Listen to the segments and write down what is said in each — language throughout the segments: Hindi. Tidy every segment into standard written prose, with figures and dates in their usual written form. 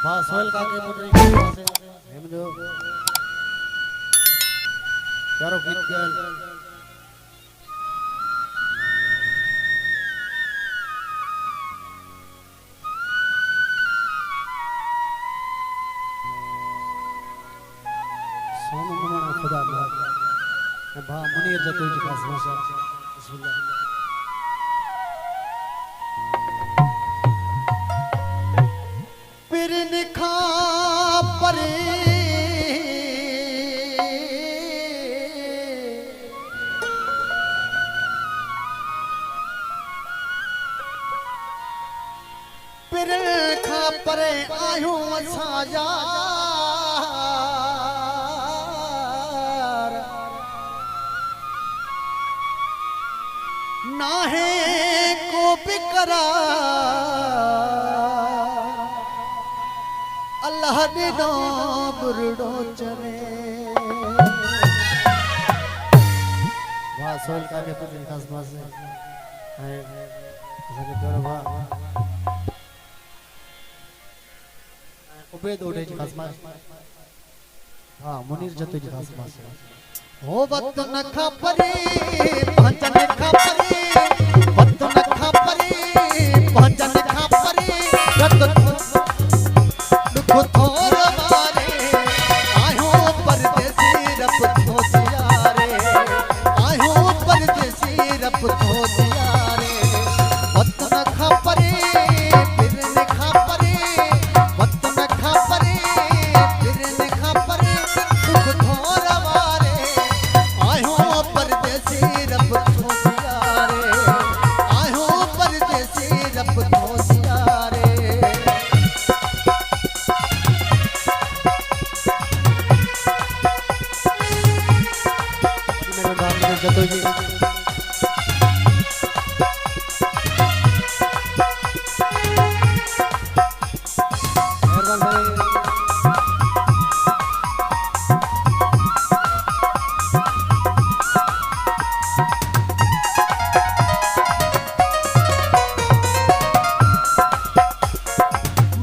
वाह सोहेल काके मोटरी से हम जो प्यारो गीत गायल सोनू मना खुदा मार भा मुनीर जतोई जी खास भाषा बिस्मिल्लाह पिरन खा परे पिरन खा परे आयो असा यार ना है को बिकरा अल्लाह ने दो बुरडो चले वाह सोल का के तुझे खास बात है सके तोरा वाह उबेद ओडे जी खास बात हां मुनीर जतो जी खास बात हो वक्त न खपरे भजन खपरे वक्त न खपरे भजन खपरे रत थोर मारे आयो परदेसी रब तो सियारे आयो परदेसी रब तो सियारे वक्त न खपरे फिर न खपरे वक्त न खपरे फिर न खपरे दुख थोर मारे आयो परदेसी रब तो सियारे आयो परदेसी रब तो सियारे जतो जी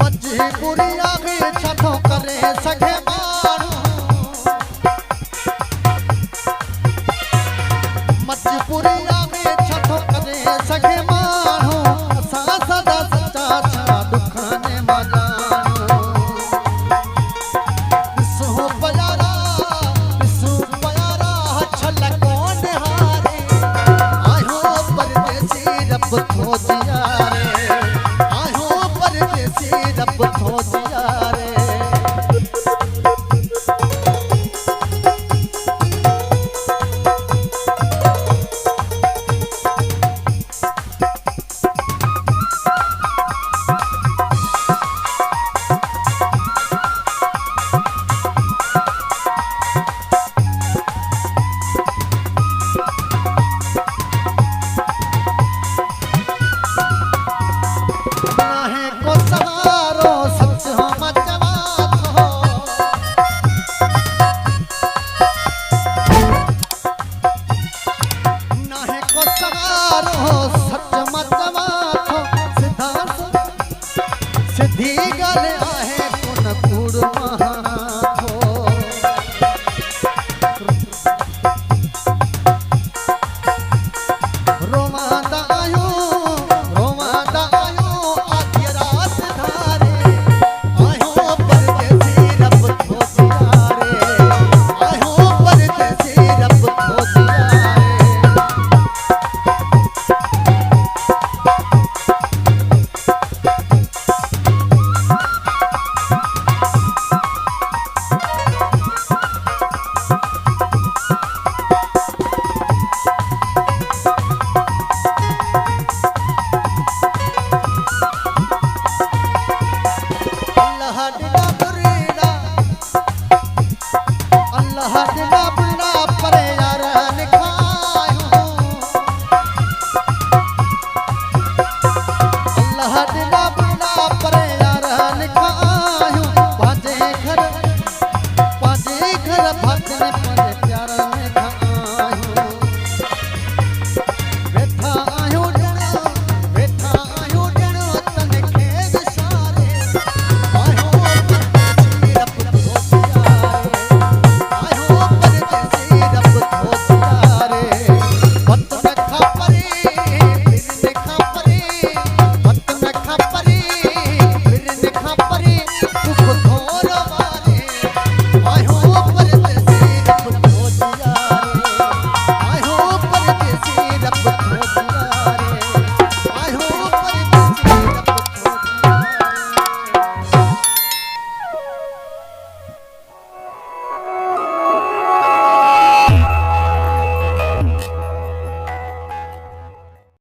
मजबूरी आगे छठो करे सके मजबूरी आवे छठो करे सके मानो सा सदा सच्चा छा दुखाने मजानो बिसु प्यारा छल कौन हारे आयो परदेसी रब तो जियारे आयो परदेसी रब तो जियारे सच मत